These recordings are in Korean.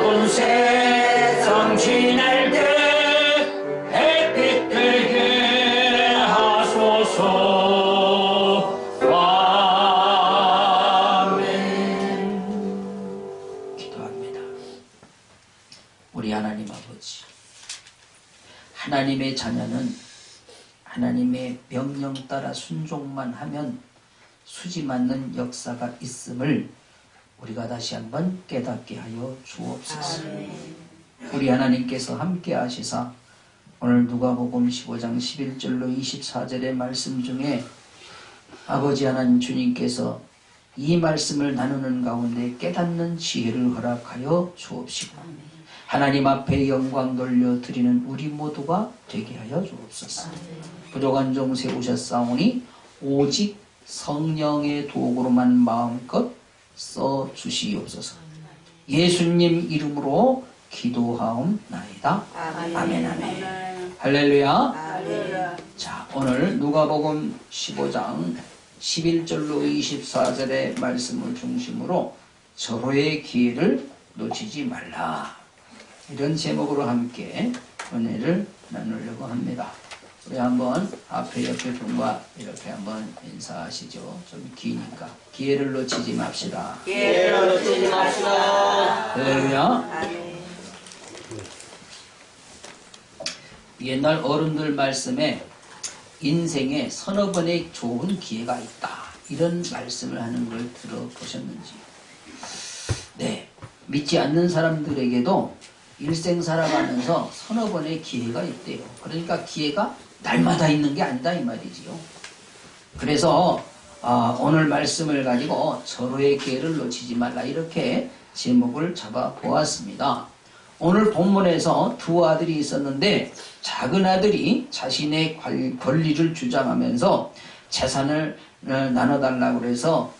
어두운 세상 지낼 때 햇빛 되게 하소서. 아멘. 기도합니다. 우리 하나님 아버지, 하나님의 자녀는 하나님의 명령 따라 순종만 하면 수지 맞는 역사가 있음을 우리가 다시 한번 깨닫게 하여 주옵소서. 우리 하나님께서 함께 하시사 오늘 누가복음 15장 11절로 24절의 말씀 중에 아버지 하나님 주님께서 이 말씀을 나누는 가운데 깨닫는 지혜를 허락하여 주옵시고 하나님 앞에 영광 돌려드리는 우리 모두가 되게 하여 주옵소서. 부족한 종 세우셨사오니 오직 성령의 도구로만 마음껏 써주시옵소서. 예수님 이름으로 기도하옵나이다. 아멘. 아멘. 할렐루야. 자, 오늘 누가복음 15장 11절로 24절의 말씀을 중심으로 절호의 기회를 놓치지 말라, 이런 제목으로 함께 은혜를 나누려고 합니다. 우리 한번 앞에 옆에 분과 이렇게 한번 인사하시죠. 좀 기니까 기회를 놓치지 맙시다. 기회를 놓치지 맙시다. 할렐루야. 옛날 어른들 말씀에 인생에 서너 번의 좋은 기회가 있다, 이런 말씀을 하는 걸 들어보셨는지? 네, 믿지 않는 사람들에게도 일생 살아가면서 서너 번의 기회가 있대요. 그러니까 기회가 날마다 있는 게 아니다, 이 말이지요. 그래서 오늘 말씀을 가지고 절호의 기회를 놓치지 말라, 이렇게 제목을 잡아 보았습니다. 오늘 본문에서 두 아들이 있었는데 작은 아들이 자신의 권리를 주장하면서 재산을 나눠달라고 해서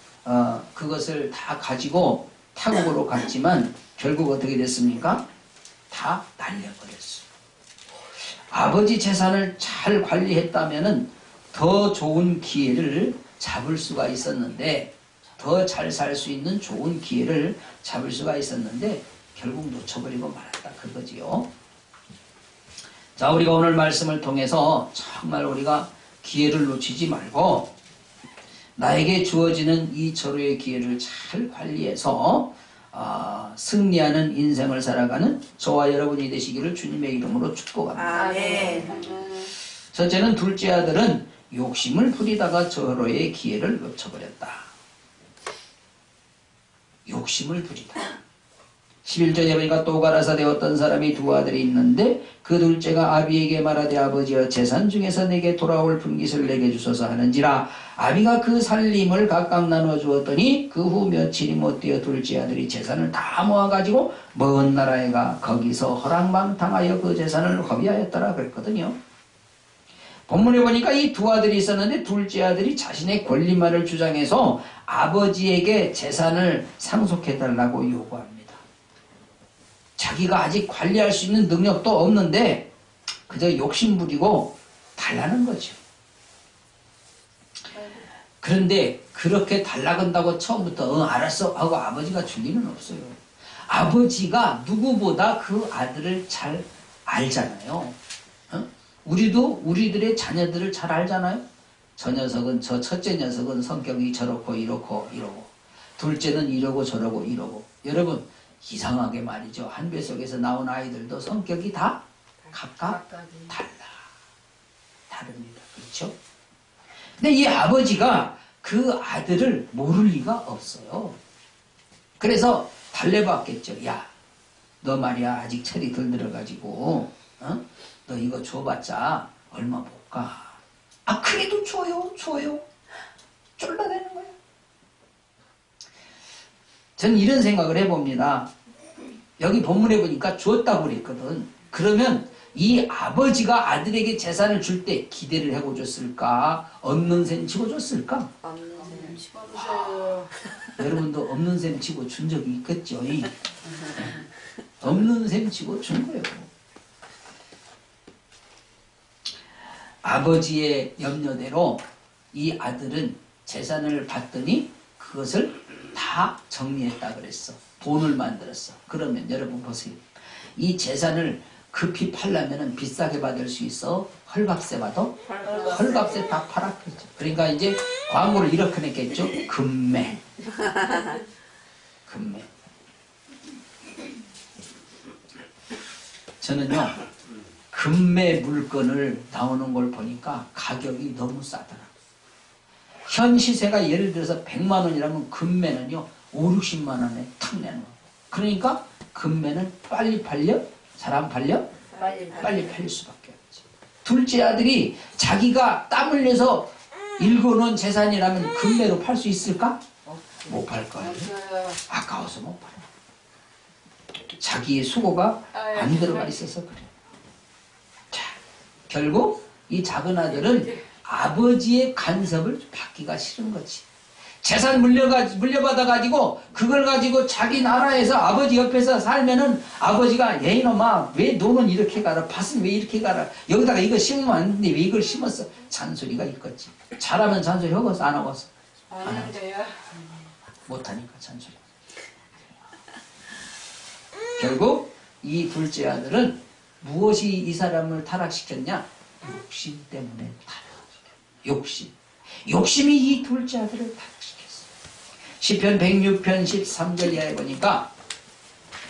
그것을 다 가지고 타국으로 갔지만 결국 어떻게 됐습니까? 다 날려버렸어요. 아버지 재산을 잘 관리했다면 더 좋은 기회를 잡을 수가 있었는데, 더 잘 살 수 있는 좋은 기회를 잡을 수가 있었는데 결국 놓쳐버리고 말았다, 그거지요. 자, 우리가 오늘 말씀을 통해서 정말 우리가 기회를 놓치지 말고 나에게 주어지는 이 절호의 기회를 잘 관리해서 승리하는 인생을 살아가는 저와 여러분이 되시기를 주님의 이름으로 축복합니다. 아멘. 첫째는, 둘째 아들은 욕심을 부리다가 절호의 기회를 놓쳐버렸다. 욕심을 부리다. 11절에 보니까 또 가라사대 어떤 사람이 두 아들이 있는데 그 둘째가 아비에게 말하되 아버지여 재산 중에서 내게 돌아올 분깃을 내게 주소서 하는지라. 아비가 그 살림을 각각 나눠 주었더니 그 후 며칠이 못되어 둘째 아들이 재산을 다 모아가지고 먼 나라에 가 거기서 허랑방탕하여 그 재산을 허비하였더라 그랬거든요. 본문에 보니까 이 두 아들이 있었는데 둘째 아들이 자신의 권리만을 주장해서 아버지에게 재산을 상속해달라고 요구합니다. 자기가 아직 관리할 수 있는 능력도 없는데 그저 욕심부리고 달라는 거죠. 그런데 그렇게 달라간다고 처음부터 알았어 하고 아버지가 줄 리는 없어요. 아버지가 누구보다 그 아들을 잘 알잖아요. 우리도 우리들의 자녀들을 잘 알잖아요. 저 녀석은, 저 첫째 녀석은 성격이 저렇고 이렇고 이러고, 둘째는 이러고 저러고 이러고. 여러분, 이상하게 말이죠. 한 뱃속에서 나온 아이들도 성격이 다 각각 다릅니다. 그렇죠? 근데 이 아버지가 그 아들을 모를 리가 없어요. 그래서 달래봤겠죠. 야, 너 말이야 아직 철이 덜 들어가지고 너 이거 줘봤자 얼마 못 가. 아, 그래도 줘요. 쫄라대는 거예요. 전 이런 생각을 해봅니다. 여기 본문에 보니까 줬다고 그랬거든. 그러면 이 아버지가 아들에게 재산을 줄 때 기대를 하고 줬을까? 없는 셈 치고 줬을까? 없는 셈 치고 주세요. 여러분도 없는 셈 치고 준 적이 있겠죠? 없는 셈 치고 준 거예요. 아버지의 염려대로 이 아들은 재산을 받더니 그것을 다 정리했다 그랬어. 돈을 만들었어. 그러면 여러분 보세요. 이 재산을 급히 팔려면 비싸게 받을 수 있어? 헐값에 받아? 헐값에 다 팔았겠죠. 그러니까 이제 광고를 이렇게 냈겠죠. 금매. 금매. 저는요, 금매 물건을 나오는 걸 보니까 가격이 너무 싸더라. 현 시세가 예를 들어서 100만 원이라면 금매는요, 5, 60만 원에 탁 내는 거. 그러니까 금매는 빨리 팔려? 잘 안 팔려? 빨리 팔릴 수밖에 없지. 둘째 아들이 자기가 땀 흘려서 일궈놓은 재산이라면 금매로 팔 수 있을까? 못 팔 거예요. 아까워서 못 팔아. 자기의 수고가 안 들어가 있어서 그래. 자, 결국 이 작은 아들은 아버지의 간섭을 받기가 싫은 거지. 재산 물려받아가지고 그걸 가지고 자기 나라에서 아버지 옆에서 살면은 아버지가 야 이놈아 왜 너는 이렇게 가라 밭은 왜 이렇게 가라 여기다가 이거 심으면 안 되는데 왜 이걸 심었어 잔소리가 있겠지. 잘하면 잔소리 하고서 안 하고서 안 하고서 못하니까 잔소리. 결국 이 둘째 아들은 무엇이 이 사람을 타락시켰냐? 욕심 때문에 타락시켰어. 욕심이 이 둘째 아들을 타락시켰어. 시편 106편 13절 이하에 보니까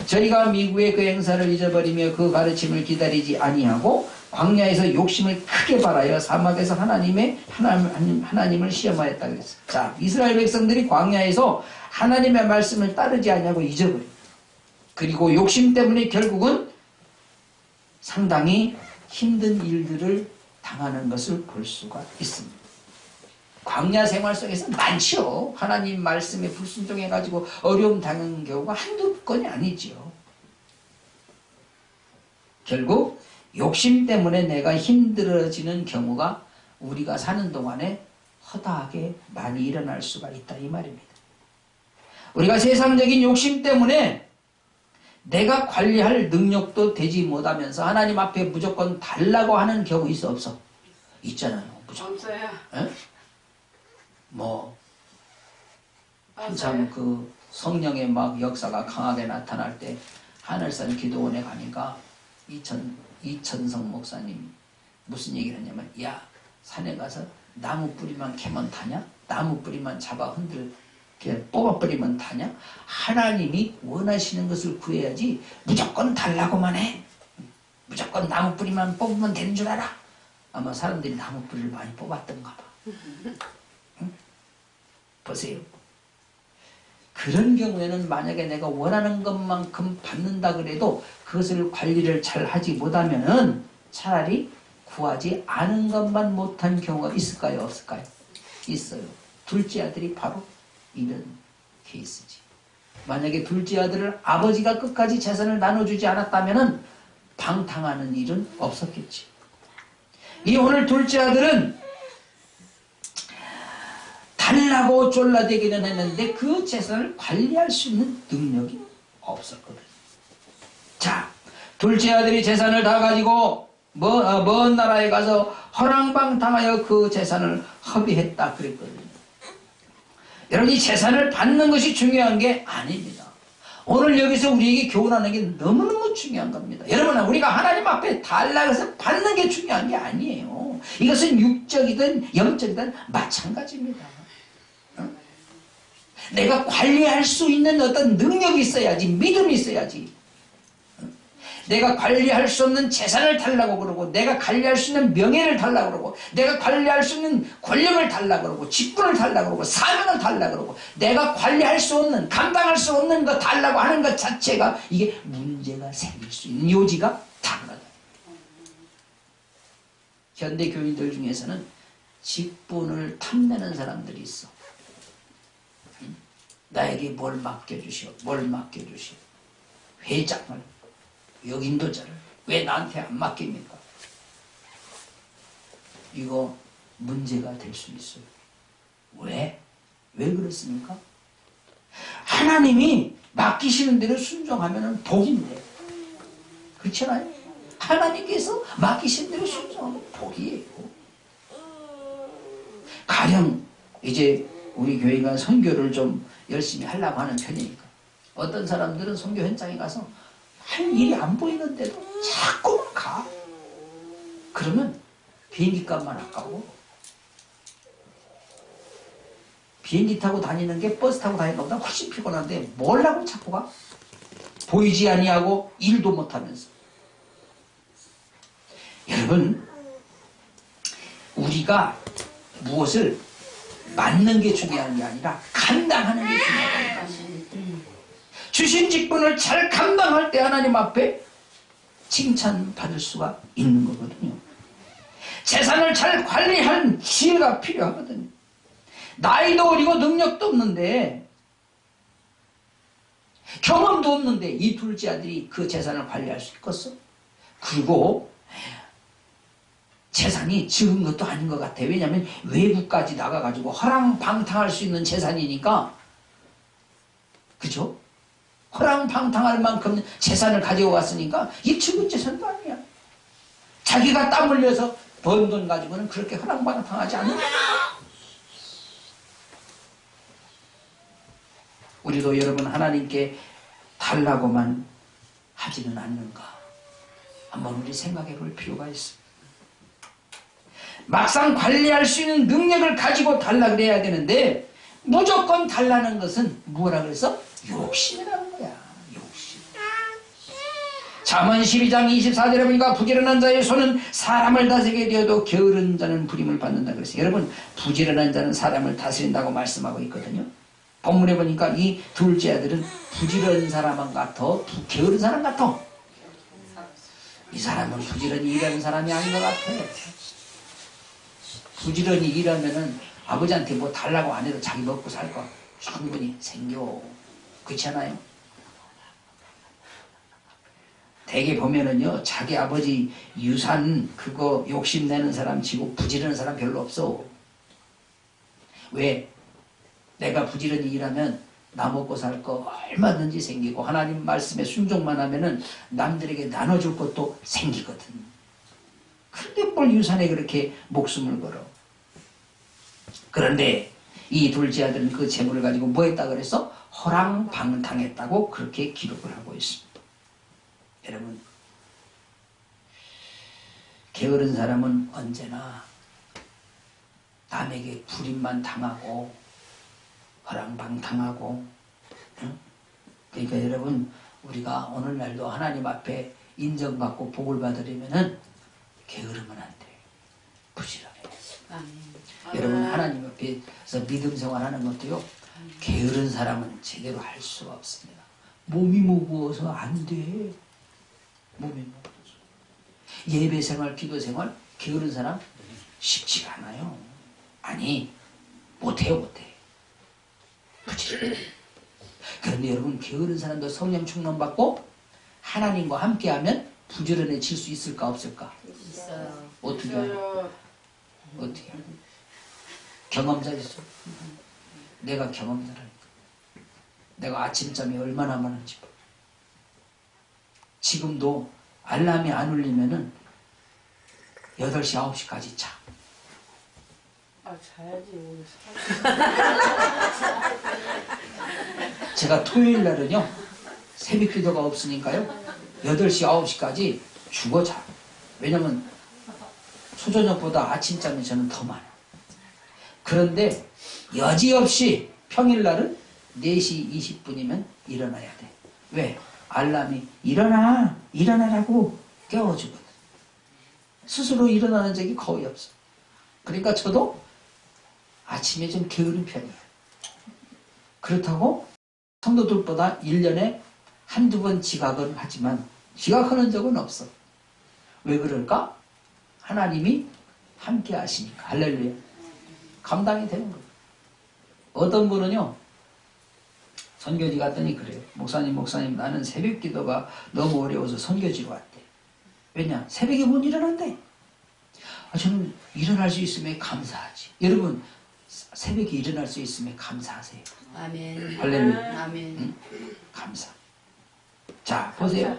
저희가 미국의 그 행사를 잊어버리며 그 가르침을 기다리지 아니하고 광야에서 욕심을 크게 발하여 사막에서 하나님을 시험하였다 그랬어. 자, 이스라엘 백성들이 광야에서 하나님의 말씀을 따르지 아니하고 잊어버려. 그리고 욕심 때문에 결국은 상당히 힘든 일들을 당하는 것을 볼 수가 있습니다. 광야 생활 속에서 많죠. 하나님 말씀에 불순종해가지고 어려움 당하는 경우가 한두 건이 아니죠. 결국 욕심 때문에 내가 힘들어지는 경우가 우리가 사는 동안에 허다하게 많이 일어날 수가 있다 이 말입니다. 우리가 세상적인 욕심 때문에 내가 관리할 능력도 되지 못하면서 하나님 앞에 무조건 달라고 하는 경우 있어 없어? 있잖아요. 무조건. 없어요. 에? 뭐 한참 그 성령의 막 역사가 강하게 나타날 때 하늘산 기도원에 가니까 이천성 목사님이 무슨 얘기를 했냐면 야 산에 가서 나무 뿌리만 캐면 다냐? 나무 뿌리만 잡아 흔들 뽑아버리면 다냐? 하나님이 원하시는 것을 구해야지 무조건 달라고만 해. 무조건 나무 뿌리만 뽑으면 되는 줄 알아. 아마 사람들이 나무 뿌리를 많이 뽑았던가 봐. 응? 보세요. 그런 경우에는 만약에 내가 원하는 것만큼 받는다 그래도 그것을 관리를 잘 하지 못하면은 차라리 구하지 않은 것만 못한 경우가 있을까요? 없을까요? 있어요. 둘째 아들이 바로 이런 케이스지. 만약에 둘째 아들을 아버지가 끝까지 재산을 나눠주지 않았다면은 방탕하는 일은 없었겠지. 이 오늘 둘째 아들은 달라고 졸라대기는 했는데 그 재산을 관리할 수 있는 능력이 없었거든. 자, 둘째 아들이 재산을 다 가지고 먼 나라에 가서 허랑방탕하여 그 재산을 허비했다 그랬거든요. 여러분 이 재산을 받는 것이 중요한 게 아닙니다. 오늘 여기서 우리에게 교훈하는 게 너무너무 중요한 겁니다. 여러분 우리가 하나님 앞에 달라고 해서 받는 게 중요한 게 아니에요. 이것은 육적이든 영적이든 마찬가지입니다. 내가 관리할 수 있는 어떤 능력이 있어야지, 믿음이 있어야지. 내가 관리할 수 없는 재산을 달라고 그러고, 내가 관리할 수 있는 명예를 달라고 그러고, 내가 관리할 수 있는 권력을 달라고 그러고, 직분을 달라고 그러고, 사명을 달라고 그러고, 내가 관리할 수 없는, 감당할 수 없는 거 달라고 하는 것 자체가 이게 문제가 생길 수 있는 요지가 당연하다. 현대 교인들 중에서는 직분을 탐내는 사람들이 있어. 나에게 뭘 맡겨주시오, 뭘 맡겨주시오. 회장을, 여인도자를 왜 나한테 안 맡깁니까? 이거 문제가 될 수 있어요. 왜? 왜 그렇습니까? 하나님이 맡기시는 대로 순종하면 복인데, 그렇잖아요? 하나님께서 맡기신 대로 순종하면 복이에요. 가령 이제 우리 교회가 선교를 좀 열심히 하려고 하는 편이니까 어떤 사람들은 선교 현장에 가서 할 일이 안 보이는데도 자꾸 가. 그러면 비행기 값만 아까워. 비행기 타고 다니는 게 버스 타고 다니는 것보다 훨씬 피곤한데 뭘 하고 자꾸 가? 보이지 아니하고 일도 못하면서. 여러분, 우리가 무엇을 맡는 게 중요한 게 아니라 감당하는 게 중요하다. 주신 직분을 잘 감당할 때 하나님 앞에 칭찬받을 수가 있는 거거든요. 재산을 잘 관리하는 지혜가 필요하거든요. 나이도 어리고 능력도 없는데, 경험도 없는데 이 둘째 아들이 그 재산을 관리할 수 있겠어? 그리고 재산이 적은 것도 아닌 것 같아. 왜냐하면 외국까지 나가가지고 허랑방탕할 수 있는 재산이니까. 그죠? 허랑방탕할 만큼 재산을 가지고 왔으니까 이 적은 재산도 아니야. 자기가 땀 흘려서 번 돈 가지고는 그렇게 허랑방탕하지 않는 거야. 우리도 여러분 하나님께 달라고만 하지는 않는가? 한번 우리 생각해 볼 필요가 있습니다. 막상 관리할 수 있는 능력을 가지고 달라 그래야 되는데 무조건 달라는 것은 뭐라 그래서? 욕심이라는 거야. 욕심. 잠언 12장 24절에 보니까 부지런한 자의 손은 사람을 다스리게 되어도 게으른 자는 부림을 받는다 그랬어요. 여러분, 부지런한 자는 사람을 다스린다고 말씀하고 있거든요. 본문에 보니까 이 둘째 아들은 부지런한 사람 같아, 게으른 사람 같아. 이 사람은 부지런히 일하는 사람이 아닌 것 같아. 부지런히 일하면은 아버지한테 뭐 달라고 안 해도 자기 먹고 살 거 충분히 생겨. 그렇지 않아요? 대개 보면은요, 자기 아버지 유산 그거 욕심내는 사람 치고 부지런한 사람 별로 없어. 왜? 내가 부지런히 일하면 나 먹고 살 거 얼마든지 생기고 하나님 말씀에 순종만 하면은 남들에게 나눠줄 것도 생기거든. 그런데 뭘 유산에 그렇게 목숨을 걸어. 그런데 이 둘째 아들은 그 재물을 가지고 뭐 했다 그래서 허랑방탕했다고 그렇게 기록을 하고 있습니다. 여러분, 게으른 사람은 언제나 남에게 불임만 당하고 허랑방탕하고, 응? 그러니까 여러분, 우리가 오늘날도 하나님 앞에 인정받고 복을 받으려면은 게으르면 안 돼. 부지런해. 여러분, 하나님 앞에서 믿음 생활하는 것도요, 게으른 사람은 제대로 할 수가 없습니다. 몸이 무거워서 안 돼. 몸이 무거워서. 예배 생활, 기도 생활, 게으른 사람 쉽지가 않아요. 아니, 못해요, 못해. 부지런해. 그런데 여러분, 게으른 사람도 성령 충만받고 하나님과 함께하면 부지런해질 수 있을까 없을까? 있어요. 어떻게 하냐? 어떻게 하냐? 경험자 있어. 내가 경험자라니까. 내가 아침잠이 얼마나 많은지 봐. 지금도 알람이 안 울리면은 8시, 9시까지 자. 아, 자야지. 오늘 제가 토요일 날은요, 새벽 기도가 없으니까요, 8시, 9시까지 죽어 자. 왜냐면 초저녁보다 아침잠이 저는 더 많아. 그런데 여지없이 평일날은 4시 20분이면 일어나야 돼. 왜? 알람이 일어나라고 깨워주거든. 스스로 일어나는 적이 거의 없어. 그러니까 저도 아침에 좀 게으른 편이에요. 그렇다고 성도들보다 1년에 한두 번 지각은 하지만 지각하는 적은 없어. 왜 그럴까? 하나님이 함께 하시니까. 할렐루야. 감당이 되는 거예요. 어떤 분은요, 선교지 갔더니 그래요. 목사님 나는 새벽 기도가 너무 어려워서 선교지로 왔대. 왜냐? 새벽에 못 일어난대. 저는 일어날 수 있으면 감사하지. 여러분, 새벽에 일어날 수 있으면 감사하세요. 아멘. 할렐루야. 아멘. 응? 감사. 자, 보세요.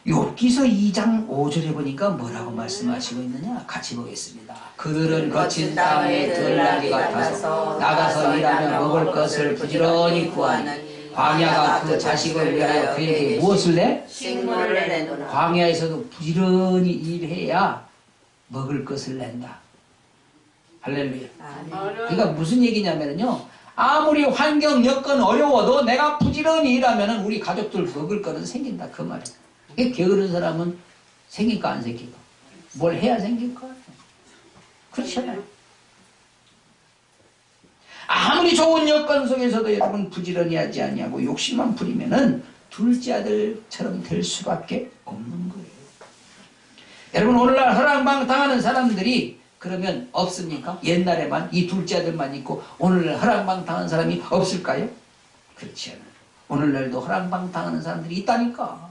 욥기서 2장 5절에 보니까 뭐라고 말씀하시고 있느냐? 같이 보겠습니다. 그들은 거친 땅에 들나귀 같아서 나가서 일하며 먹을 것을 부지런히 구하니 광야가 그 자식을 위하여 그에게 무엇을 내? 식물을 내노라. 광야에서도 부지런히 일해야 먹을 것을 낸다. 할렐루야. 그러니까 무슨 얘기냐면요, 아무리 환경 여건 어려워도 내가 부지런히 일하면 우리 가족들 먹을 거는 생긴다, 그 말이야. 이게 게으른 사람은 생길까 안 생길까? 뭘 해야 생길까? 그렇잖아요. 아무리 좋은 여건 속에서도 여러분 부지런히 하지 아니하고 욕심만 부리면은 둘째 아들처럼 될 수밖에 없는 거예요. 여러분, 오늘날 허랑방 당하는 사람들이 그러면 없습니까? 옛날에만 이 둘째 아들만 있고 오늘날 허랑방 당하는 사람이 없을까요? 그렇지 않아요. 오늘날도 허랑방 당하는 사람들이 있다니까.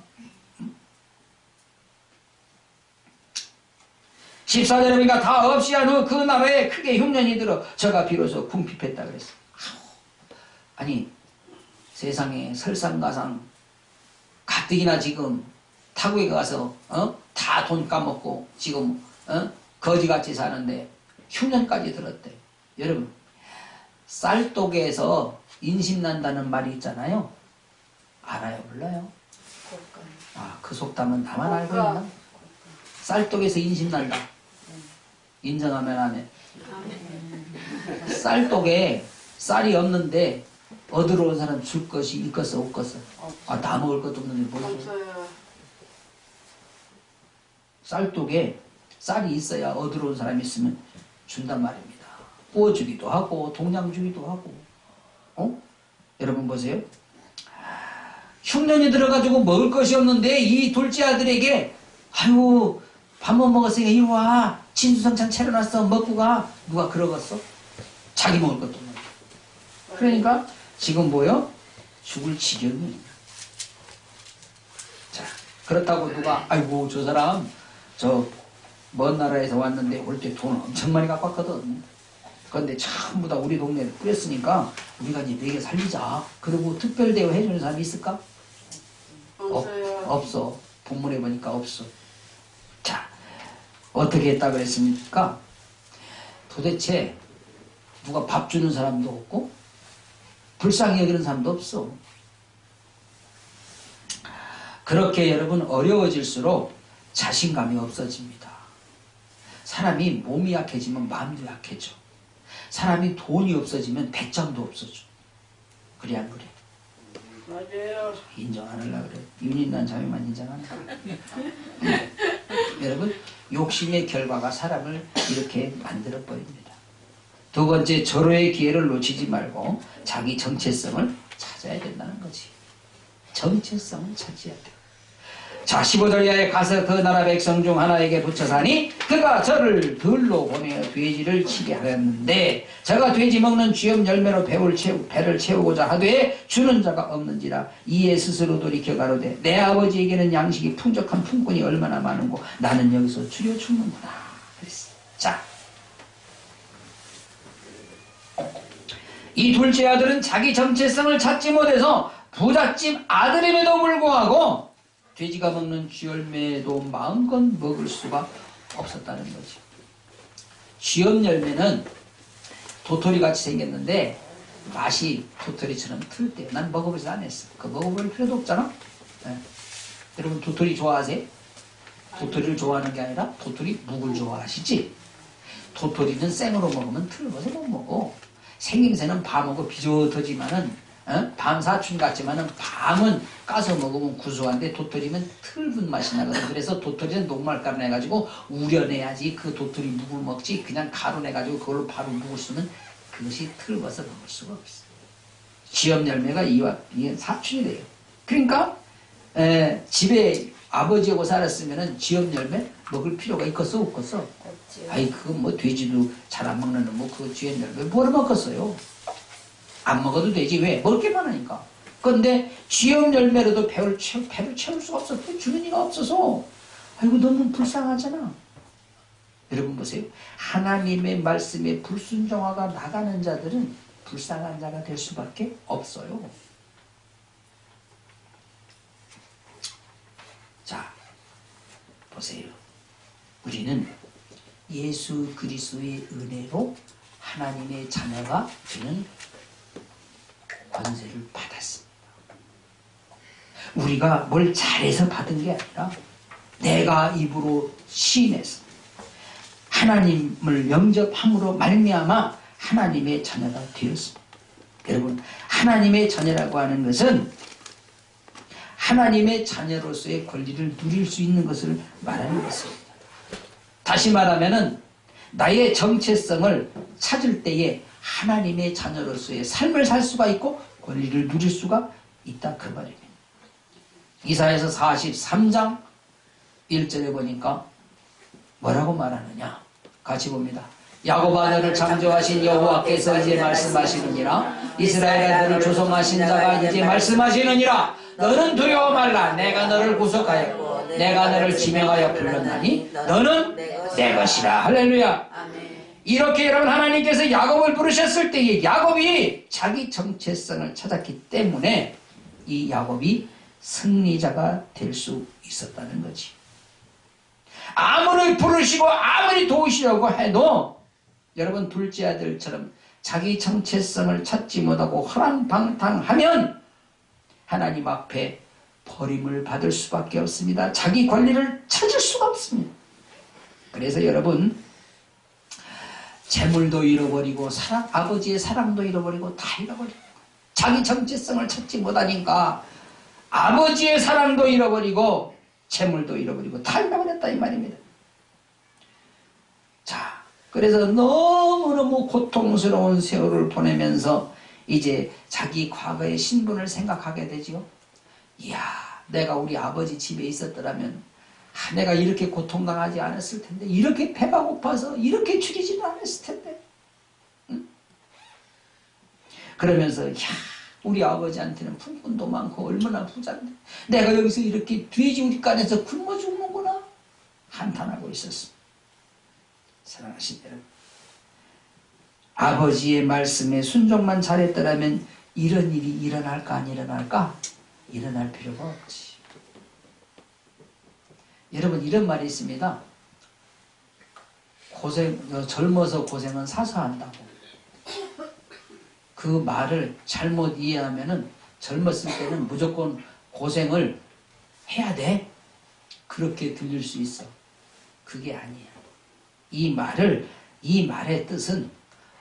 14절에니까 다 없이 한 후 그 나라에 크게 흉년이 들어 저가 비로소 궁핍했다 그랬어. 아니, 세상에 설상가상 가뜩이나 지금 타국에 가서 다 돈 까먹고 지금 거지같이 사는데 흉년까지 들었대. 여러분, 쌀독에서 인심난다는 말이 있잖아요. 알아요? 몰라요? 그 속담은 나만 알고 있나? 쌀독에서 인심난다. 인정하면 안 해. 쌀독에 쌀이 없는데 얻으러 온 사람 줄 것이 있겠어 없겠어? 다 먹을 것도 없는데 뭘 줘? 쌀독에 쌀이 있어야 얻으러 온 사람이 있으면 준단 말입니다. 구워주기도 하고 동양 주기도 하고. 여러분 보세요. 흉년이 들어가지고 먹을 것이 없는데 이 둘째 아들에게 아이고 밥 못 먹었으니까 이리 와, 진수성찬 차려놨어, 먹고 가. 누가 그러겠어? 자기 먹을 것도 없는. 그러니까 지금 뭐요? 죽을 지경이. 자, 그렇다고 누가 아이고 저 사람 저 먼 나라에서 왔는데 올 때 돈 엄청 많이 갖고 왔거든. 그런데 전부 다 우리 동네에 뿌렸으니까 우리가 이제 매개 살리자. 그리고 특별 대우 해주는 사람이 있을까? 없어. 본문에 보니까 없어. 자, 어떻게 했다 그랬습니까? 도대체 누가 밥 주는 사람도 없고 불쌍히 여기는 사람도 없어. 그렇게 여러분 어려워질수록 자신감이 없어집니다. 사람이 몸이 약해지면 마음도 약해져. 사람이 돈이 없어지면 배짱도 없어져. 그래 안 그래? 맞아요. 인정 안 하려고 그래. 윤인난 자매만 인정하네. 여러분, 욕심의 결과가 사람을 이렇게 만들어버립니다. 두 번째, 절호의 기회를 놓치지 말고 자기 정체성을 찾아야 된다는 거지. 정체성을 찾아야 돼. 자, 15절 이하에 가서 그 나라 백성 중 하나에게 붙여 사니 그가 저를 들로 보내어 돼지를 치게 하였는데 저가 돼지 먹는 쥐염 열매로 배를 채우고자 하되 주는 자가 없는지라 이에 스스로 돌이켜 가로되 내 아버지에게는 양식이 풍족한 품꾼이 얼마나 많은고 나는 여기서 줄여 죽는구나 그랬어. 자, 이 둘째 아들은 자기 정체성을 찾지 못해서 부잣집 아들임에도 불구하고 돼지가 먹는 쥐열매도 마음껏 먹을 수가 없었다는 거지. 쥐염열매는 도토리같이 생겼는데 맛이 도토리처럼 틀대요. 난 먹어보지 않았어. 그거 먹어볼 필요도 없잖아. 네. 여러분 도토리 좋아하세요? 도토리를 좋아하는 게 아니라 도토리 묵을 좋아하시지? 도토리는 생으로 먹으면 틀어서 못 먹어. 생김새는 밤하고 비슷하지만은 밤 사춘 같지만은 밤은 까서 먹으면 구수한데 도토리면 틀분 맛이 나거든. 그래서 도토리는 녹말가루 내가지고 우려내야지 그 도토리 묵을 먹지. 그냥 가루 내가지고 그걸로 바로 묵을 쓰면 그것이 틀어서 먹을 수가 없어. 쥐염열매가 이게 사춘이 돼요. 그러니까 집에 아버지하고 살았으면은 쥐염열매 먹을 필요가 있겠어 없겠어? 아이 그거 뭐 돼지도 잘 안 먹는 놈 그 쥐염열매 뭐를 먹겠어요? 안 먹어도 되지. 왜? 먹을 게 많으니까. 그런데 쥐염열매로도 배를 채울 수가 없어. 주는 이가 없어서. 아이고 너무 불쌍하잖아. 여러분 보세요. 하나님의 말씀에 불순종하가 나가는 자들은 불쌍한 자가 될 수밖에 없어요. 자, 보세요. 우리는 예수 그리스도의 은혜로 하나님의 자녀가 되는 권세를 받았습니다. 우리가 뭘 잘해서 받은 게 아니라 내가 입으로 시인해서 하나님을 영접함으로 말미암아 하나님의 자녀가 되었습니다. 여러분, 하나님의 자녀라고 하는 것은 하나님의 자녀로서의 권리를 누릴 수 있는 것을 말하는 것입니다. 다시 말하면은 나의 정체성을 찾을 때에 하나님의 자녀로서의 삶을 살 수가 있고 권리를 누릴 수가 있다 그 말입니다. 이사야서 43장 1절에 보니까 뭐라고 말하느냐 같이 봅니다. 야곱아 너를 창조하신 여호와께서 이제 말씀하시느니라. 이스라엘아 너를 조성하신 자가 이제 말씀하시느니라. 너는 두려워 말라. 내가 너를 구속하였고 내가 너를 지명하여 불렀나니 너는 내 것이라. 할렐루야. 이렇게 여러분 하나님께서 야곱을 부르셨을 때에 야곱이 자기 정체성을 찾았기 때문에 이 야곱이 승리자가 될 수 있었다는 거지. 아무리 부르시고 아무리 도우시려고 해도 여러분 둘째 아들처럼 자기 정체성을 찾지 못하고 허랑방탕하면 하나님 앞에 버림을 받을 수밖에 없습니다. 자기 권리를 찾을 수가 없습니다. 그래서 여러분 재물도 잃어버리고 아버지의 사랑도 잃어버리고 다 잃어버리고 자기 정체성을 찾지 못하니까 아버지의 사랑도 잃어버리고 재물도 잃어버리고 다 잃어버렸다 이 말입니다. 자, 그래서 너무너무 고통스러운 세월을 보내면서 이제 자기 과거의 신분을 생각하게 되지요. 이야, 내가 우리 아버지 집에 있었더라면 내가 이렇게 고통당하지 않았을 텐데, 이렇게 배가 고파서 이렇게 줄이지도 않았을 텐데. 응? 그러면서 야, 우리 아버지한테는 품꾼도 많고 얼마나 부자인데 내가 여기서 이렇게 돼지우리간에서 굶어 죽는구나 한탄하고 있었어. 사랑하신 여러분, 아버지의 말씀에 순종만 잘했더라면 이런 일이 일어날까 안 일어날까? 일어날 필요가 없지. 여러분 이런 말이 있습니다. 젊어서 고생은 사서 한다고. 그 말을 잘못 이해하면은 젊었을 때는 무조건 고생을 해야 돼. 그렇게 들릴 수 있어. 그게 아니야. 이 말의 뜻은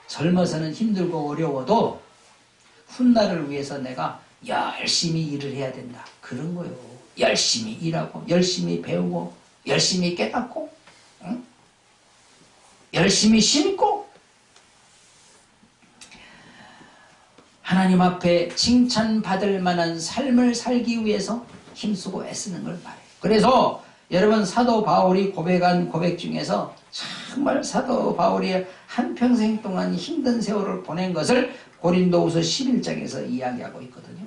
젊어서는 힘들고 어려워도 훗날을 위해서 내가 열심히 일을 해야 된다. 그런 거요. 열심히 일하고 열심히 배우고 열심히 깨닫고 응? 열심히 심고 하나님 앞에 칭찬받을 만한 삶을 살기 위해서 힘쓰고 애쓰는 걸 말해요. 그래서 여러분 사도 바울이 고백한 고백 중에서 정말 사도 바울이 한평생 동안 힘든 세월을 보낸 것을 고린도후서 11장에서 이야기하고 있거든요.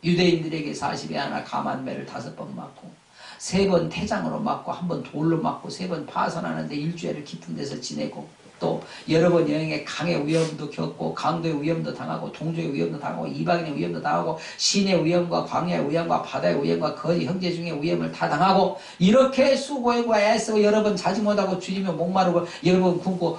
유대인들에게 40에 하나 가만매를 5번 맞고 3번 태장으로 맞고 1번 돌로 맞고 3번 파선하는데 일주일을 깊은 데서 지내고 또 여러 번 여행에 강의 위험도 겪고 강도의 위험도 당하고 동족의 위험도 당하고 이방인의 위험도 당하고 신의 위험과 광야의 위험과 바다의 위험과 거지 형제 중의 위험을 다 당하고 이렇게 수고하고 애쓰고 여러 번 자지 못하고 주이며 목마르고 여러 번 굶고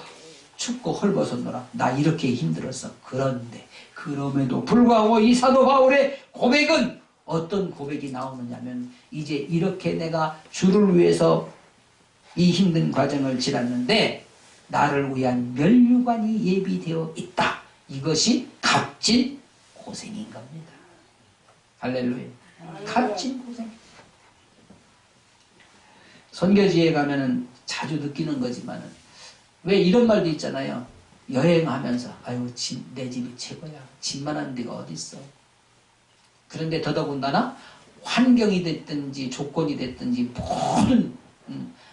춥고 헐벗었노라. 나 이렇게 힘들었어. 그런데 그럼에도 불구하고 이 사도 바울의 고백은 어떤 고백이 나오느냐면 이제 이렇게 내가 주를 위해서 이 힘든 과정을 지났는데 나를 위한 면류관이 예비되어 있다. 이것이 값진 고생인 겁니다. 할렐루야. 값진 고생. 선교지에 가면은 자주 느끼는 거지만은 왜 이런 말도 있잖아요. 여행하면서 아유 내 집이 최고야. 집만한 데가 어디 있어. 그런데 더더군다나 환경이 됐든지 조건이 됐든지 모든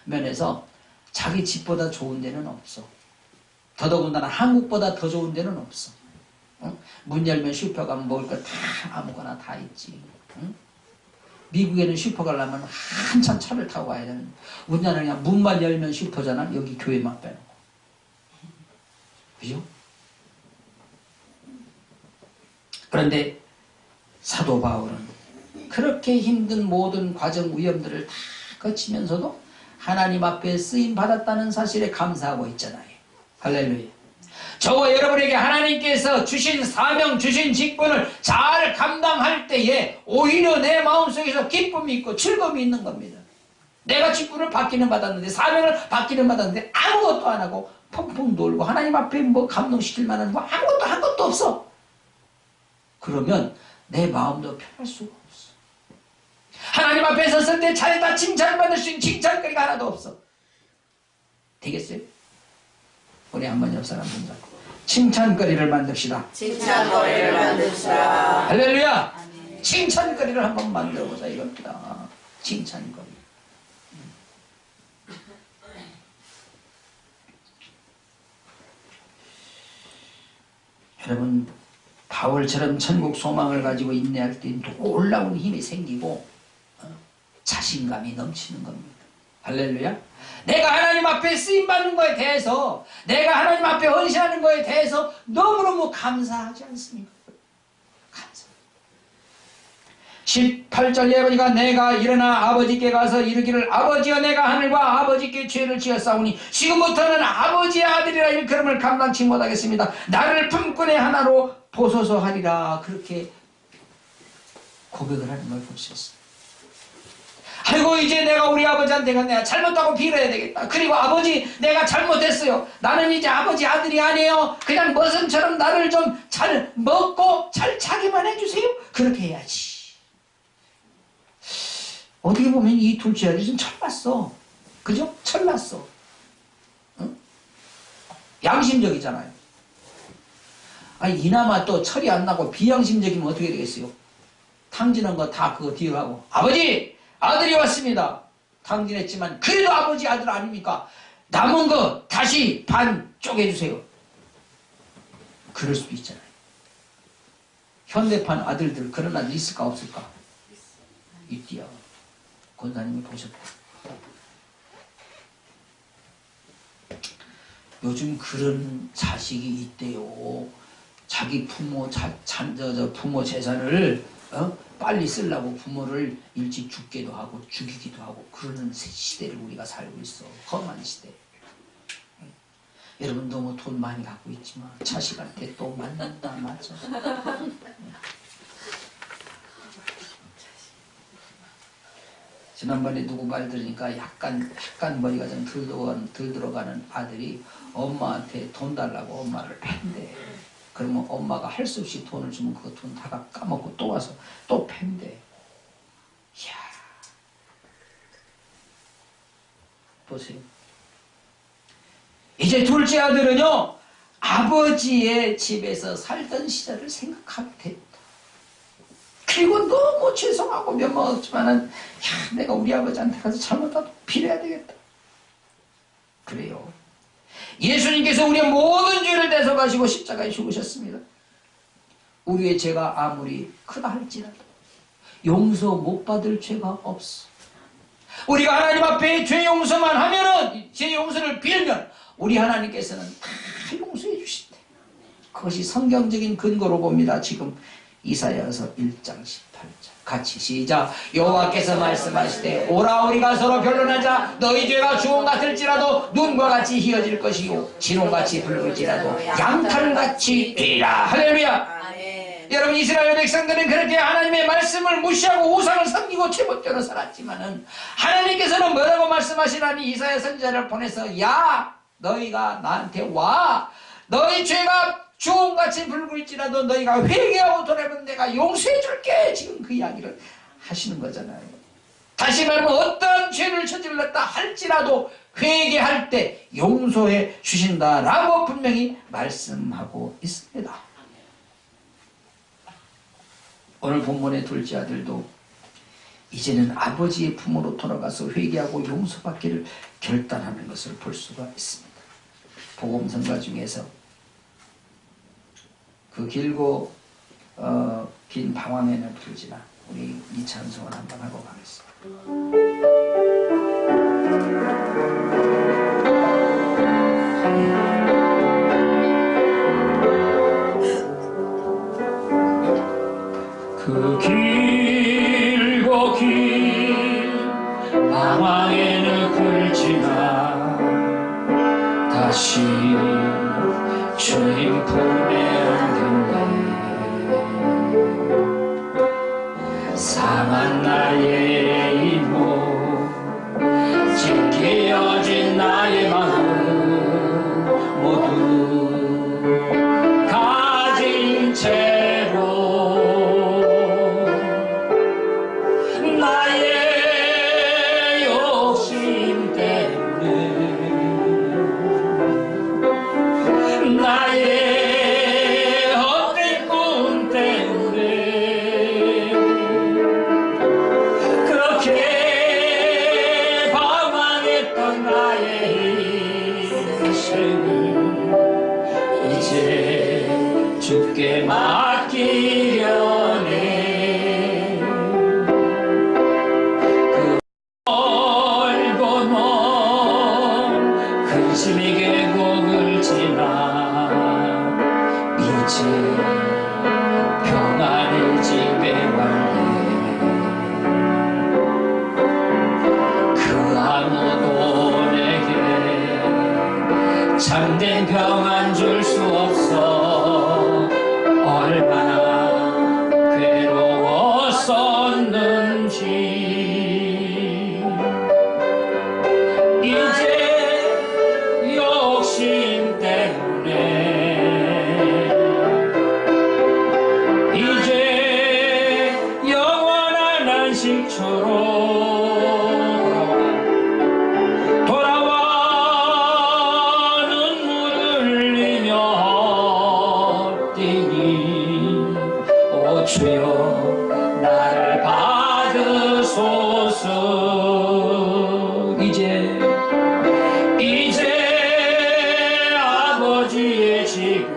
면에서 자기 집보다 좋은 데는 없어. 더더군다나 한국보다 더 좋은 데는 없어. 문 열면 슈퍼 가면 먹을 거 다 아무거나 다 있지. 미국에는 슈퍼 가려면 한참 차를 타고 가야 되는. 우리나라는 그냥 문만 열면 슈퍼잖아. 여기 교회만 빼놓고. 그죠? 그런데 사도 바울은 그렇게 힘든 모든 과정 위험들을 다 거치면서도 하나님 앞에 쓰임 받았다는 사실에 감사하고 있잖아요. 할렐루야. 저와 여러분에게 하나님께서 주신 사명, 주신 직분을 잘 감당할 때에 오히려 내 마음속에서 기쁨이 있고 즐거움이 있는 겁니다. 내가 직분을 받기는 받았는데, 사명을 받기는 받았는데 아무것도 안 하고 펑펑 놀고 하나님 앞에 뭐 감동시킬 만한 뭐 아무것도 한 것도 없어. 그러면 내 마음도 편할 수가 없어. 하나님 앞에 섰을 때 잘했다 칭찬받을 수 있는 칭찬거리가 하나도 없어. 되겠어요? 우리 한번 옆 사람 보자. 칭찬거리를 만듭시다. 칭찬거리를 만듭시다. 할렐루야. 칭찬거리를 한번 만들어보자 이겁니다. 칭찬거리. 여러분, 바울처럼 천국 소망을 가지고 인내할 때 놀라운 힘이 생기고 자신감이 넘치는 겁니다. 할렐루야. 내가 하나님 앞에 쓰임받는 거에 대해서, 내가 하나님 앞에 헌신하는 거에 대해서 너무너무 감사하지 않습니까? 감사. 18절 예언이가 내가 일어나 아버지께 가서 이르기를 아버지여 내가 하늘과 아버지께 죄를 지었사오니 지금부터는 아버지의 아들이라 일컬음을 감당치 못하겠습니다. 나를 품꾼의 하나로 보소서 하리라. 그렇게 고백을 하는 걸 볼 수 있습니다. 아이고 이제 내가 우리 아버지한테 내가 잘못하고 빌어야 되겠다. 그리고 아버지 내가 잘못했어요. 나는 이제 아버지 아들이 아니에요. 그냥 머슴처럼 나를 좀 잘 먹고 잘 자기만 해주세요. 그렇게 해야지. 어떻게 보면 이 둘째 아들이 좀 철났어. 그죠? 철났어. 응? 양심적이잖아요. 아니 이나마 또 철이 안 나고 비양심적이면 어떻게 되겠어요? 탕진한 거 다 그거 뒤로 하고 아버지! 아들이 왔습니다. 탕진했지만 그래도 아버지 아들 아닙니까? 남은 거 다시 반 쪼개주세요. 그럴 수도 있잖아요. 현대판 아들들 그런 아들 있을까 없을까? 있디요. 권사님이 보셨다. 요즘 그런 자식이 있대요. 자기 부모 부모 재산을 빨리 쓰려고 부모를 일찍 죽게도 하고 죽이기도 하고 그러는 시대를 우리가 살고 있어. 험한 시대. 여러분 너무 돈 많이 갖고 있지만 자식한테 또 만난다 맞아. 지난번에 누구 말 들으니까 약간 머리가 좀 덜 들어가는 아들이 엄마한테 돈 달라고 엄마를 팬대. 그러면 엄마가 할 수 없이 돈을 주면 그 돈 다 까먹고 또 와서 또 팬대. 이야. 보세요. 이제 둘째 아들은요, 아버지의 집에서 살던 시절을 생각하게 됐다. 그리고 너무 죄송하고 면목 없지만은, 야, 내가 우리 아버지한테 가서 잘못하도 빌어야 되겠다. 그래요. 예수님께서 우리의 모든 죄를 대속하시고 십자가에 죽으셨습니다. 우리의 죄가 아무리 크다 할지라도 용서 못 받을 죄가 없어. 우리가 하나님 앞에 죄 용서만 하면은, 죄 용서를 빌면 우리 하나님께서는 다 용서해 주신대. 그것이 성경적인 근거로 봅니다. 지금 이사야서 1장 18절 같이 시작. 여호와께서 말씀하시되 오라 우리가 서로 변론하자. 너희 죄가 주홍 같을지라도 눈과 같이 희어질 것이요 진홍같이 붉을지라도 양털같이 되리라. 할렐루야. 여러분 이스라엘 백성들은 그렇게 하나님의 말씀을 무시하고 우상을 섬기고 제멋대로 살았지만은 하나님께서는 뭐라고 말씀하시라니 이사야 선지자를 보내서 야 너희가 나한테 와 너희 죄가 주홍같이 붉을지라도 너희가 회개하고 돌아오면 내가 용서해 줄게. 지금 그 이야기를 하시는 거잖아요. 다시 말하면 어떤 죄를 저질렀다 할지라도 회개할 때 용서해 주신다라고 분명히 말씀하고 있습니다. 오늘 본문의 둘째 아들도 이제는 아버지의 품으로 돌아가서 회개하고 용서받기를 결단하는 것을 볼 수가 있습니다. 복음성가 중에서 그 길고 긴 방황에는 부르지만 우리 이 찬송을 한번 하고 가겠습니다. 그 길고 긴 방황에는 굴지만 다시 주의 품에 안겼네. 상한 나의 이모 지키어진 나의 마음 모두 가진 채로 나의 욕심 때문에 나의 헛된 꿈 때문에 그렇게 방황했던 나의 인생을 이제 주께 맡기려네. 그 멀고 먼 근심의 계곡을 지나 이제 평안의 집에 왔네. 그 아무도 내게 참된 평안 줄 수 없어 얼마나 괴로웠었는지 이제 욕심 때문에 이제 영원한 안식처로 돌아와 눈물을 흘리며 뛰니 오 주여 나를 받으소서. 이제 아버지의 집으로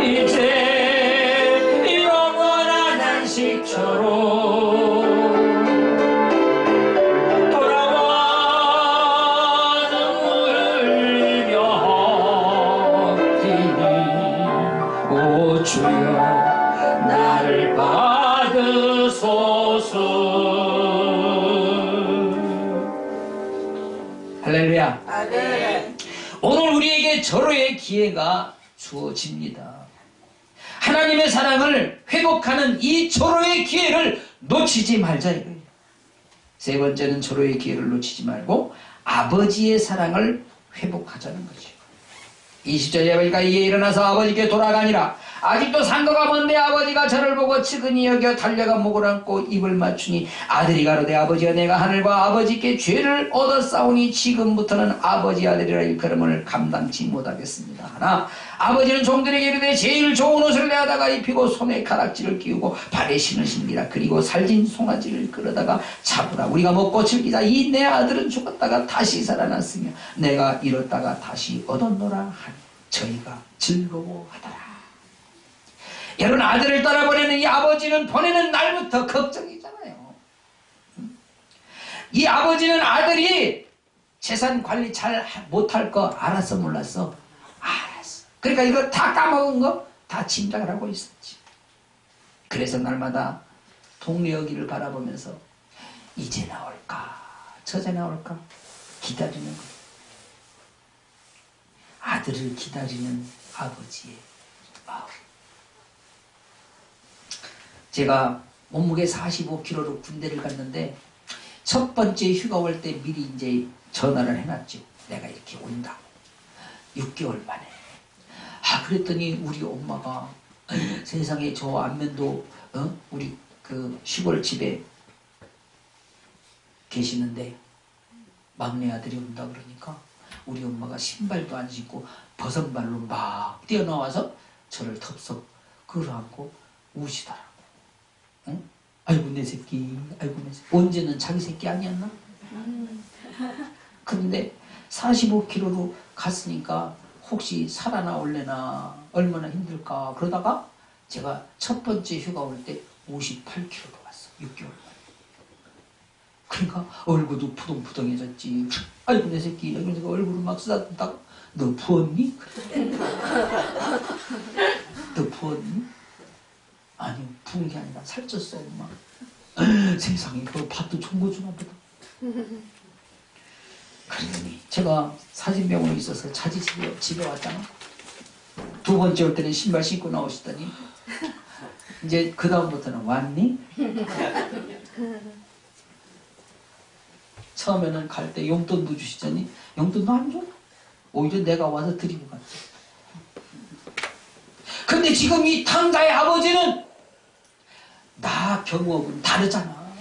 이제 영원한 안식처로 돌아와 눈물을 흘리며 뛰니 오 주여 나를 받으소서. 할렐루야. 아멘. 오늘 우리에게 절호의 기회가 주어집니다. 하나님의 사랑을 회복하는 이 절호의 기회를 놓치지 말자 이거예요. 세 번째는 절호의 기회를 놓치지 말고 아버지의 사랑을 회복하자는 거죠. 20절에 보니까 이에 일어나서 아버지께 돌아가니라. 아직도 상거가 먼데 아버지가 저를 보고 측은히 여겨 달려가 목을 안고 입을 맞추니 아들이 가로되 아버지여 내가 하늘과 아버지께 죄를 얻었사오니 지금부터는 아버지 아들이라 일컬음을 감당치 못하겠습니다. 하나 아버지는 종들에게 이르되 제일 좋은 옷을 내다가 입히고 손에 가락지를 끼우고 발에 신으십니다. 그리고 살진 송아지를 끌어다가 잡으라. 우리가 먹고 즐기자. 이 내 아들은 죽었다가 다시 살아났으며 내가 잃었다가 다시 얻었노라 하니 저희가 즐거워하더라. 여러분 아들을 떠나보내는 이 아버지는 보내는 날부터 걱정이잖아요. 이 아버지는 아들이 재산 관리 잘 못할 거 알았어 몰랐어? 알았어. 그러니까 이거 다 까먹은 거 다 짐작을 하고 있었지. 그래서 날마다 동네 여기를 바라보면서 이제 나올까 저제 나올까 기다리는 거. 아들을 기다리는 아버지의 마음. 제가 몸무게 45kg로 군대를 갔는데 첫 번째 휴가 올 때 미리 이제 전화를 해놨죠. 내가 이렇게 온다고. 6개월 만에. 그랬더니 우리 엄마가 세상에 저 안면도 우리 그 시골집에 계시는데 막내 아들이 온다 그러니까 우리 엄마가 신발도 안 신고 버선발로 막 뛰어나와서 저를 덥석 끌어안고 우시더라고. 응? 아이고 내 새끼, 아이고 내 새끼. 언제는 자기 새끼 아니었나? 근데 45kg로 갔으니까 혹시 살아나올래나 얼마나 힘들까 그러다가 제가 첫 번째 휴가 올 때 58kg로 갔어. 6개월 만에. 그러니까 얼굴도 푸동푸동해졌지. 아이고 내 새끼. 그래서 얼굴을 막 쓰다듬다가 너 부었니? 너 부었니? 아니 부은 게 아니라 살쪘어 엄마. 세상에 그거 밥도 좋은 거 주나 보다. 그러더니 제가 사진병원에 있어서 자지 집에 왔잖아. 두 번째 올 때는 신발 신고 나오시더니 이제 그 다음부터는 왔니? 처음에는 갈 때 용돈도 주시더니 용돈도 안 줘. 오히려 내가 와서 드리고 갔지. 근데 지금 이 탕자의 아버지는 나 경우하고는 다르잖아.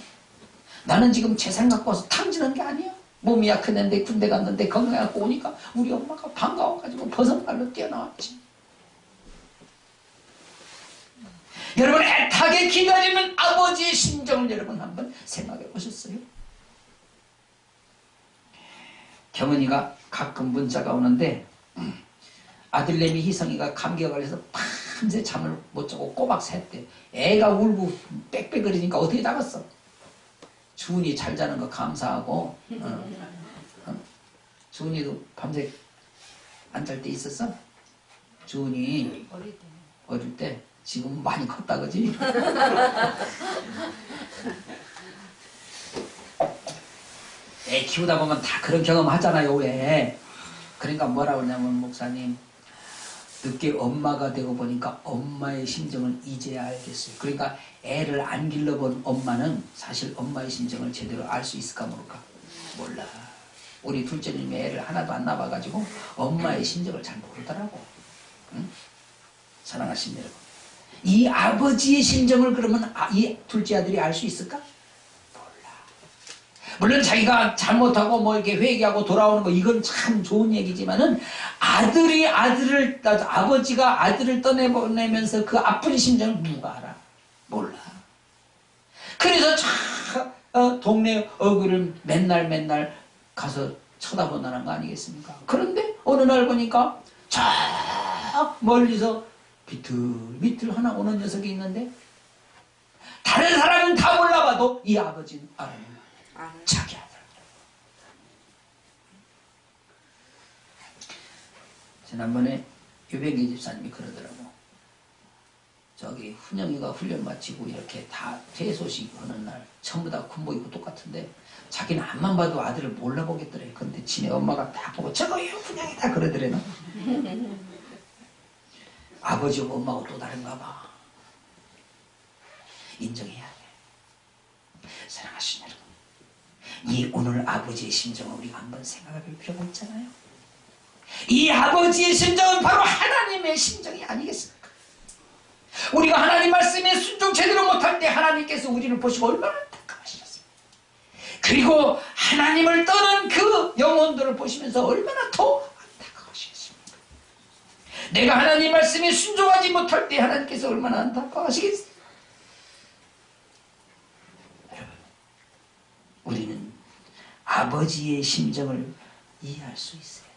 나는 지금 재산 갖고 와서 탕진한 게 아니야. 몸이 약했는데 군대 갔는데 건강해갖고 오니까 우리 엄마가 반가워가지고 버선발로 뛰어나왔지. 여러분, 애타게 기다리는 아버지의 심정을 여러분 한번 생각해 보셨어요? 경은이가 가끔 문자가 오는데 아들내미 희성이가 감기가 걸려서 밤새 잠을 못 자고 꼬박 샜대. 애가 울고 빽빽거리니까 어떻게 잡았어? 주은이 잘 자는 거 감사하고. 주은이도 밤새 안 잘 때 있었어? 주은이 어릴 때 지금 많이 컸다 그지? 애 키우다 보면 다 그런 경험 하잖아요. 왜? 그러니까 뭐라고 하냐면 목사님, 늦게 엄마가 되고 보니까 엄마의 심정을 이제야 알겠어요. 그러니까 애를 안 길러본 엄마는 사실 엄마의 심정을 제대로 알 수 있을까 모를까? 몰라. 우리 둘째님이 애를 하나도 안 낳아가지고 엄마의 심정을 잘 모르더라고. 응? 사랑하신 여러분, 이 아버지의 심정을 그러면 이 둘째 아들이 알 수 있을까? 몰라. 물론 자기가 잘못하고 뭐 이렇게 회개하고 돌아오는 거 이건 참 좋은 얘기지만은 아버지가 아들을 떠내보내면서 그 아픈 심정을 누가 알아? 몰라. 그래서 동네 얼굴을 맨날 가서 쳐다본다는 거 아니겠습니까? 그런데 어느 날 보니까 저 멀리서 비틀비틀 하나 오는 녀석이 있는데 다른 사람은 다 몰라봐도 이 아버지는 알아요. 자기 아들. 지난번에 유병기 집사님이 그러더라고. 저기 훈영이가 훈련 마치고 이렇게 다 퇴소식 하는 날 전부 다 군복 입고 똑같은데 자기는 앞만 봐도 아들을 몰라보겠더래. 근데 지네 엄마가 딱 보고 저거예요 훈영이다 그러더래나. 아버지하고 엄마하고 또 다른가 봐. 인정해야 돼. 사랑하신 여러분, 이 오늘 아버지의 심정을 우리가 한번 생각해 볼 필요가 있잖아요. 이 아버지의 심정은 바로 하나님의 심정이 아니겠습니까? 우리가 하나님 말씀에 순종 제대로 못할 때 하나님께서 우리를 보시고 얼마나 안타까우시겠습니까? 그리고 하나님을 떠난 그 영혼들을 보시면서 얼마나 더 안타까우시겠습니까? 내가 하나님 말씀에 순종하지 못할 때 하나님께서 얼마나 안타까우시겠습니까? 여러분, 우리는 아버지의 심정을 이해할 수 있어요.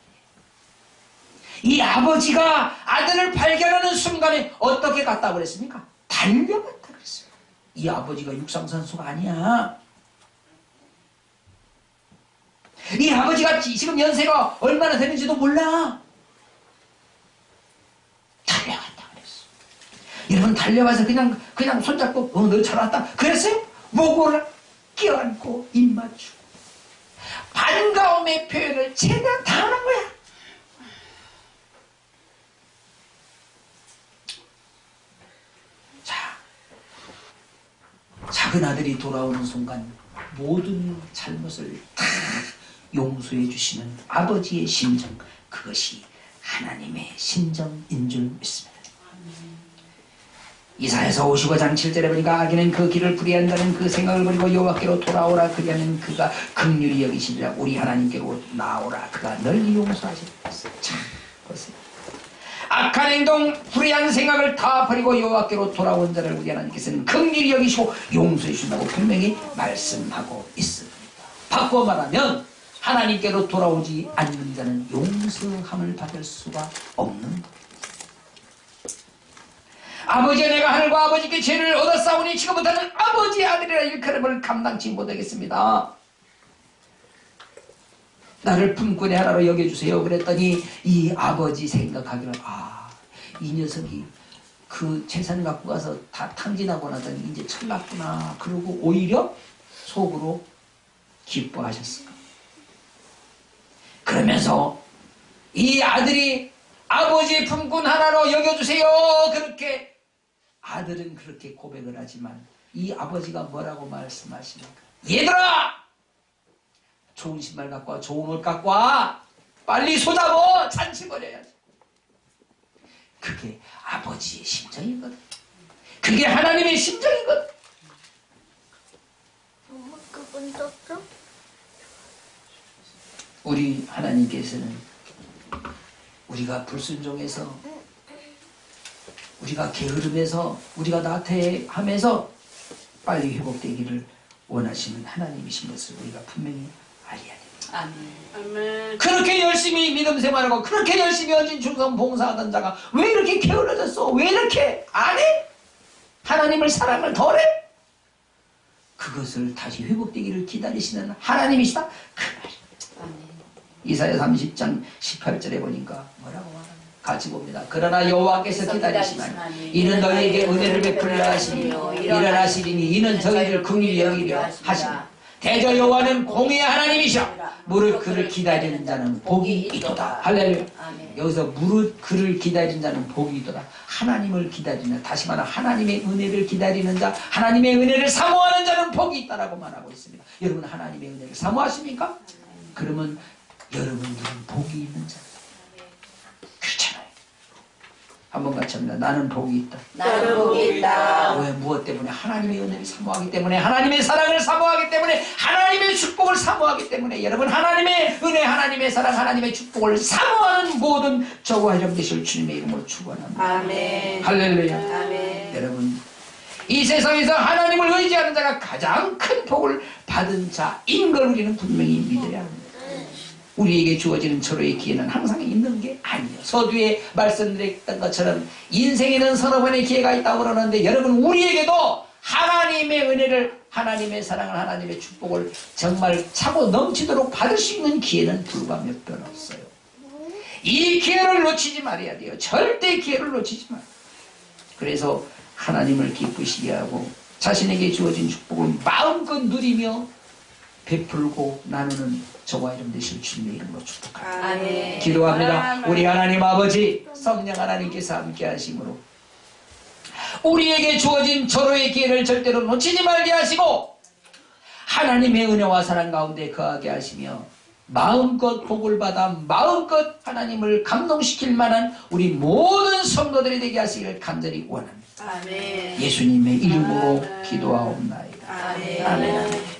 이 아버지가 아들을 발견하는 순간에 어떻게 갔다고 그랬습니까? 달려갔다 그랬어요. 이 아버지가 육상선수가 아니야. 이 아버지가 지금 연세가 얼마나 되는지도 몰라. 달려갔다 그랬어. 여러분, 달려가서 그냥 손잡고 너 잘 왔다 그랬어요? 목을 껴안고 입 맞추고 반가움의 표현을 최대한 다 하는 거야. 작은 아들이 돌아오는 순간 모든 잘못을 다 용서해 주시는 아버지의 심정, 그것이 하나님의 심정인 줄 믿습니다. 이사야서 55장 7절에 보니까 아기는 그 길을 불의한다는 그 생각을 버리고 여호와께로 돌아오라. 그리하면 그가 긍휼히 여기시리라. 우리 하나님께로 나오라. 그가 널리 용서하시리라. 참 보세요. 악한 행동, 불의한 생각을 다 버리고 여호와께로 돌아온 자를 우리 하나님께서는 긍휼히 여기시고 용서해 주신다고 분명히 말씀하고 있습니다. 바꿔 말하면 하나님께로 돌아오지 않는 자는 용서함을 받을 수가 없는 겁니다. 아버지여, 내가 하늘과 아버지께 죄를 얻었사오니 지금부터는 아버지의 아들이라 일컬음을 감당치 못하겠습니다. 나를 품꾼의 하나로 여겨주세요. 그랬더니 이 아버지 생각하기를, 이 녀석이 그 재산 갖고 가서 다 탕진하고 나더니 이제 철났구나. 그러고 오히려 속으로 기뻐하셨어요. 그러면서 이 아들이 아버지의 품꾼 하나로 여겨주세요. 그렇게 아들은 그렇게 고백을 하지만 이 아버지가 뭐라고 말씀하십니까? 얘들아! 좋은 신발 갖고 와, 좋은 옷 갖고 와, 빨리 손잡어, 잔치 벌여야지. 그게 아버지의 심정이거든. 그게 하나님의 심정이거든. 엄마 그건 떴어? 우리 하나님께서는 우리가 불순종해서, 우리가 게으름해서, 우리가 나태함에서 빨리 회복되기를 원하시는 하나님이신 것을 우리가 분명히 알아야 됩니다. 아멘. 그렇게 열심히 믿음 생활하고 그렇게 열심히 헌신 충성 봉사하던 자가 왜 이렇게 게을러졌어? 왜 이렇게 안 해? 하나님을 사랑을 덜해? 그것을 다시 회복되기를 기다리시는 하나님이시다. 그 말이에요. 이사야 30장 18절에 보니까 뭐라고 말하나? 같이 봅니다. 그러나 여호와께서 기다리시나니 이는 너희에게 은혜를 베풀려 하시며 일어나시리니 이는 저희를 긍휼히 여기려 하시며 대저 여호와는 공의의 하나님이시여 무릇 그를 기다리는 자는 복이 있도다. 할렐루야. 여기서 무릇 그를 기다리는 자는 복이 있도다. 하나님을 기다리는, 다시 말하면 하나님의 은혜를 기다리는 자, 하나님의 은혜를 사모하는 자는 복이 있다라고 말하고 있습니다. 여러분 하나님의 은혜를 사모하십니까? 그러면 여러분들은 복이 있는 자. 그렇잖아요. 한번 같이 합니다. 나는 복이 있다. 나는 복이 있다. 왜? 무엇 때문에? 하나님의 은혜를 사모하기 때문에, 하나님의 사랑을 사모하기 때문에, 하나님의 축복을 사모하기 때문에. 여러분 하나님의 은혜, 하나님의 사랑, 하나님의 축복을 사모하는 모든 저와 여러분 되실 주님의 이름으로 축원합니다. 아멘. 할렐루야. 아멘. 여러분 이 세상에서 하나님을 의지하는 자가 가장 큰 복을 받은 자인 걸 우리는 분명히 믿어야 합니다. 우리에게 주어지는 절호의 기회는 항상 있는 게 아니에요. 서두에 말씀드렸던 것처럼 인생에는 서너 번의 기회가 있다고 그러는데 여러분 우리에게도 하나님의 은혜를, 하나님의 사랑을, 하나님의 축복을 정말 차고 넘치도록 받을 수 있는 기회는 불과 몇 번 없어요. 이 기회를 놓치지 말아야 돼요. 절대 기회를 놓치지 말아요. 그래서 하나님을 기쁘시게 하고 자신에게 주어진 축복을 마음껏 누리며 베풀고 나누는 저와 이름 되실 주님의 이름으로 축복합니다. 아멘. 기도합니다. 우리 하나님 아버지, 성령 하나님께서 함께 하심으로 우리에게 주어진 절호의 기회를 절대로 놓치지 말게 하시고 하나님의 은혜와 사랑 가운데 거하게 하시며 마음껏 복을 받아 마음껏 하나님을 감동시킬 만한 우리 모든 성도들이 되게 하시기를 간절히 원합니다. 아멘. 예수님의 이름으로 기도하옵나이다. 아멘. 아멘.